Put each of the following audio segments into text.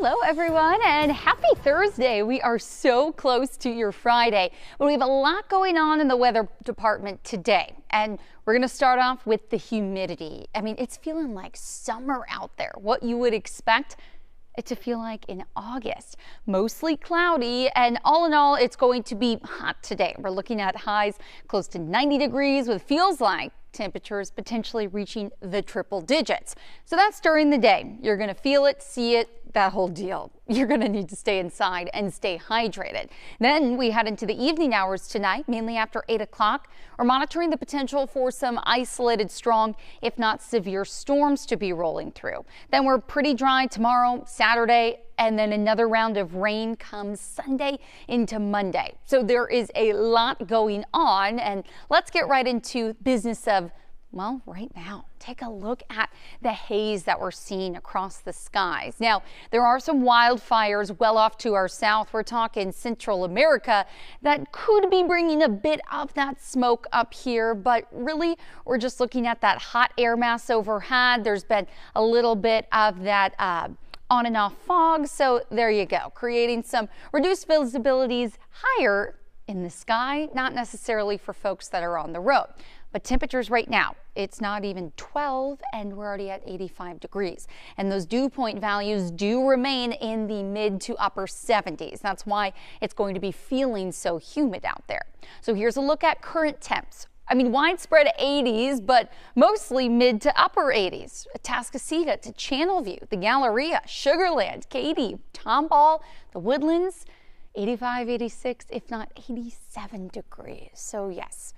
Hello everyone and happy Thursday. We are so close to your Friday, but we have a lot going on in the weather department today. And we're going to start off with the humidity. I mean, it's feeling like summer out there. What you would expect it to feel like in August. Mostly cloudy, and all in all, it's going to be hot today. We're looking at highs close to 90 degrees with feels like temperatures potentially reaching the triple digits. So that's during the day. You're going to feel it, see it, that whole deal. You're going to need to stay inside and stay hydrated. Then we head into the evening hours tonight, mainly after 8 o'clock. We're monitoring the potential for some isolated strong, if not severe storms to be rolling through. Then we're pretty dry tomorrow, Saturday, and then another round of rain comes Sunday into Monday. So there is a lot going on, and let's get right into business of, well, right now, take a look at the haze that we're seeing across the skies. Now, there are some wildfires well off to our south. We're talking Central America that could be bringing a bit of that smoke up here, but really we're just looking at that hot air mass overhead. There's been a little bit of that on and off fog, so there you go, creating some reduced visibilities higher in the sky, not necessarily for folks that are on the road. But temperatures right now, it's not even 12 and we're already at 85 degrees. And those dew point values do remain in the mid to upper 70s. That's why it's going to be feeling so humid out there. So here's a look at current temps. I mean, widespread 80s, but mostly mid to upper 80s. Atascocita to Channelview, the Galleria, Sugar Land, Katy, Tomball, the Woodlands, 85, 86, if not 87 degrees. So yes,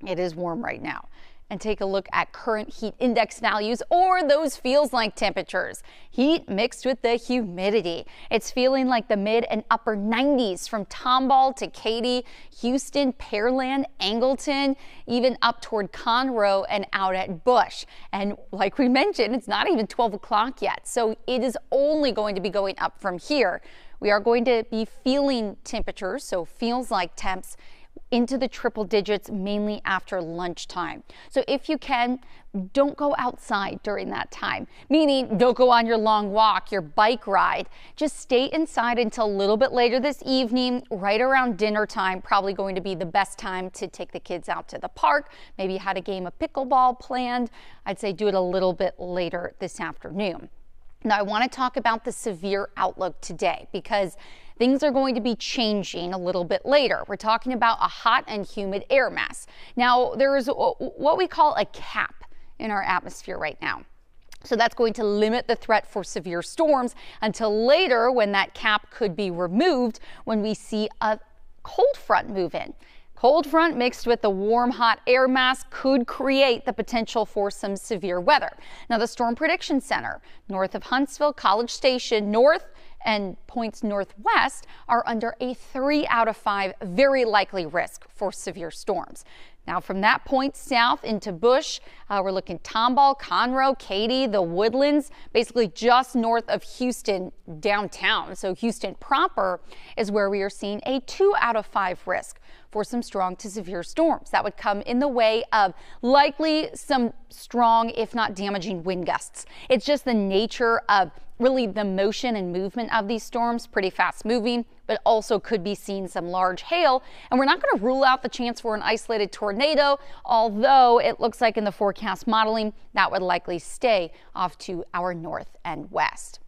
it is warm right now. And take a look at current heat index values, or those feels like temperatures. Heat mixed with the humidity. It's feeling like the mid and upper 90s from Tomball to Katy, Houston, Pearland, Angleton, even up toward Conroe and out at Bush. And like we mentioned, it's not even 12 o'clock yet, so it is only going to be going up from here. We are going to be feeling temperatures, so feels like temps, into the triple digits, mainly after lunchtime. So if you can, don't go outside during that time, meaning don't go on your long walk, your bike ride. Just stay inside until a little bit later this evening, right around dinner time, probably going to be the best time to take the kids out to the park. Maybe you had a game of pickleball planned. I'd say do it a little bit later this afternoon. Now, I want to talk about the severe outlook today because things are going to be changing a little bit later. We're talking about a hot and humid air mass. Now, there is what we call a cap in our atmosphere right now. So that's going to limit the threat for severe storms until later, when that cap could be removed when we see a cold front move in. Cold front mixed with the warm, hot air mass could create the potential for some severe weather. Now, the Storm Prediction Center, north of Huntsville, College Station, north and points northwest are under a 3 out of 5 very likely risk for severe storms. Now, from that point south into Bush, we're looking Tomball, Conroe, Katy, the Woodlands, basically just north of Houston downtown. So Houston proper is where we are seeing a 2 out of 5 risk for some strong to severe storms. That would come in the way of likely some strong, if not damaging, wind gusts. It's just the nature of really the motion and movement of these storms, pretty fast moving, but also could be seeing some large hail. And we're not going to rule out the chance for an isolated tornado, although it looks like in the forecast modeling that would likely stay off to our north and west.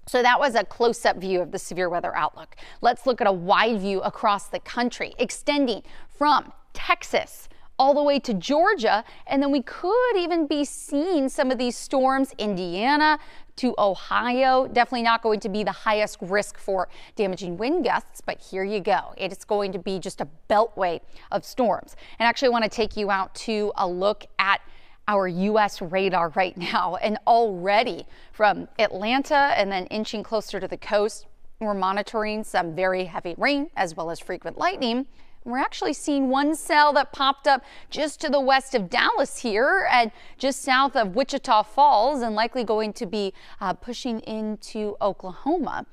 So that was a close-up view of the severe weather outlook. Let's look at a wide view across the country, extending from Texas all the way to Georgia, and then we could even be seeing some of these storms, Indiana to Ohio. Definitely not going to be the highest risk for damaging wind gusts, but here you go. It's going to be just a beltway of storms. And actually, I want to take you out to a look at our U.S. radar right now, and already from Atlanta and then inching closer to the coast, we're monitoring some very heavy rain as well as frequent lightning. We're actually seeing one cell that popped up just to the west of Dallas here and just south of Wichita Falls, and likely going to be pushing into Oklahoma.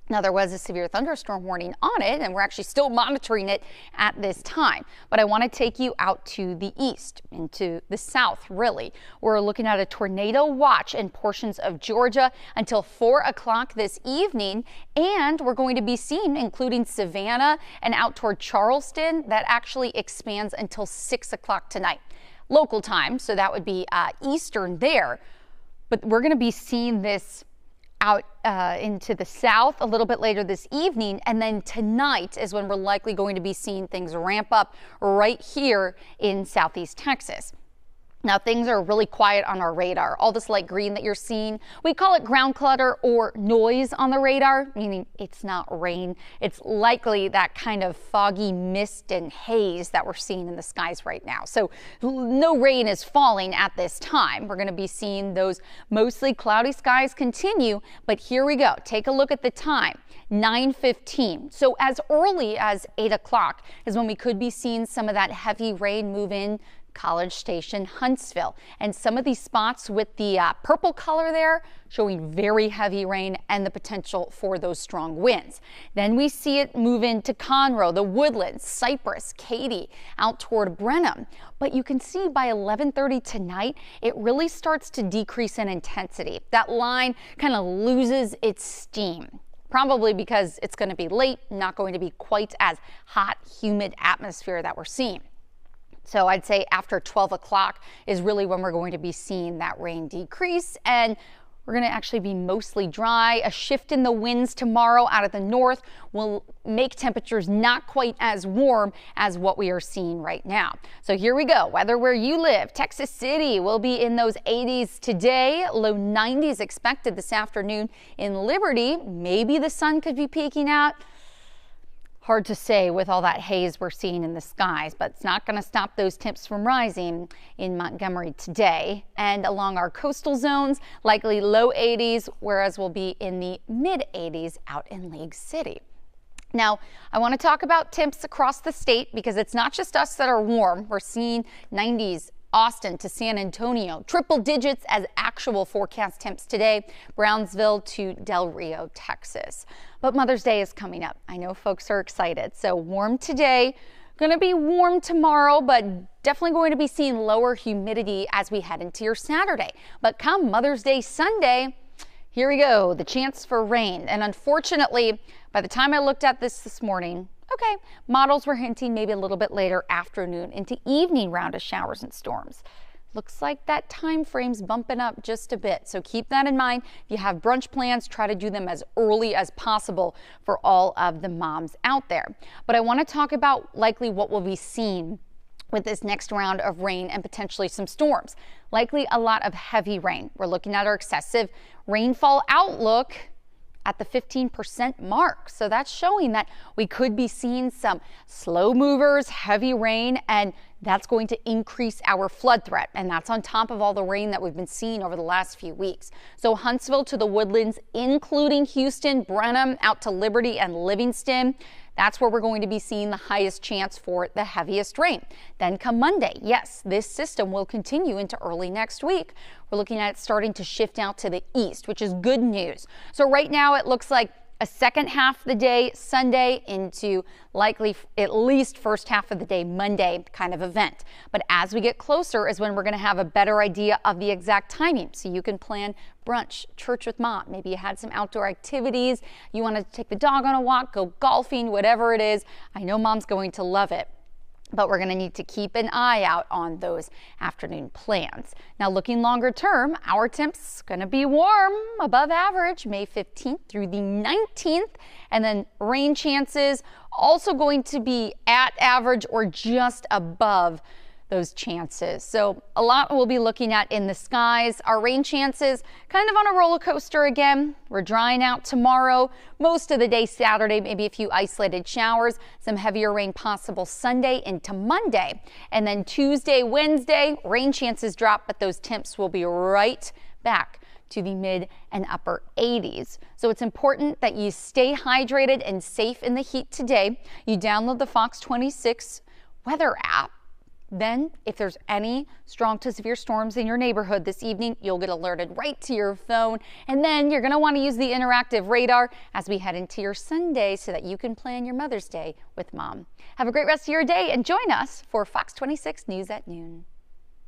Now, there was a severe thunderstorm warning on it, and we're actually still monitoring it at this time. But I want to take you out to the east, into the south, really. We're looking at a tornado watch in portions of Georgia until 4 o'clock this evening. And we're going to be seeing, including Savannah and out toward Charleston, that actually expands until 6 o'clock tonight. Local time, so that would be Eastern there. But we're going to be seeing this out into the south a little bit later this evening, and then tonight is when we're likely going to be seeing things ramp up right here in southeast Texas. Now, things are really quiet on our radar. All this light green that you're seeing, we call it ground clutter or noise on the radar, meaning it's not rain. It's likely that kind of foggy mist and haze that we're seeing in the skies right now. So no rain is falling at this time. We're going to be seeing those mostly cloudy skies continue, but here we go. Take a look at the time. 9:15. So as early as 8 o'clock is when we could be seeing some of that heavy rain move in College Station, Huntsville, and some of these spots with the purple color there showing very heavy rain and the potential for those strong winds. Then we see it move into Conroe, the Woodlands, Cypress, Katy, out toward Brenham. But you can see by 11:30 tonight, it really starts to decrease in intensity. That line kind of loses its steam. Probably because it's going to be late, not going to be quite as hot, humid atmosphere that we're seeing. So I'd say after 12 o'clock is really when we're going to be seeing that rain decrease, and we're going to actually be mostly dry. A shift in the winds tomorrow out of the north will make temperatures not quite as warm as what we are seeing right now. So here we go. Weather where you live. Texas City will be in those 80s today. Low 90s expected this afternoon in Liberty. Maybe the sun could be peeking out. Hard to say with all that haze we're seeing in the skies, but it's not going to stop those temps from rising in Montgomery today. And along our coastal zones, likely low 80s, whereas we'll be in the mid 80s out in League City. Now, I want to talk about temps across the state because it's not just us that are warm. We're seeing 90s. Austin to San Antonio, triple digits as actual forecast temps today, Brownsville to Del Rio, Texas. But Mother's Day is coming up. I know folks are excited. So warm today, going to be warm tomorrow, but definitely going to be seeing lower humidity as we head into your Saturday. But come Mother's Day Sunday, here we go, the chance for rain. And unfortunately, by the time I looked at this morning, okay, models were hinting maybe a little bit later afternoon into evening round of showers and storms. Looks like that time frame's bumping up just a bit. So keep that in mind. If you have brunch plans, try to do them as early as possible for all of the moms out there. But I want to talk about likely what will be seen with this next round of rain and potentially some storms. Likely a lot of heavy rain. We're looking at our excessive rainfall outlook at the 15% mark. So that's showing that we could be seeing some slow movers, heavy rain, and that's going to increase our flood threat. And that's on top of all the rain that we've been seeing over the last few weeks. So Huntsville to the Woodlands, including Houston, Brenham, out to Liberty and Livingston. That's where we're going to be seeing the highest chance for the heaviest rain. Then come Monday, yes, this system will continue into early next week. We're looking at it starting to shift out to the east, which is good news. So right now it looks like a second half of the day Sunday into likely at least first half of the day Monday kind of event. But as we get closer is when we're going to have a better idea of the exact timing. So you can plan brunch, church with mom. Maybe you had some outdoor activities. You want to take the dog on a walk, go golfing, whatever it is. I know mom's going to love it. But we're going to need to keep an eye out on those afternoon plans. Now, looking longer term, our temps going to be warm, above average, May 15th through the 19th. And then rain chances also going to be at average or just above those chances. So a lot we'll be looking at in the skies. Our rain chances kind of on a roller coaster again. We're drying out tomorrow, most of the day Saturday, maybe a few isolated showers, some heavier rain possible Sunday into Monday. And then Tuesday, Wednesday, rain chances drop, but those temps will be right back to the mid and upper 80s. So it's important that you stay hydrated and safe in the heat today. You download the Fox 26 weather app. Then, if there's any strong to severe storms in your neighborhood this evening, you'll get alerted right to your phone. And then you're going to want to use the interactive radar as we head into your Sunday so that you can plan your Mother's Day with Mom. Have a great rest of your day and join us for Fox 26 News at noon.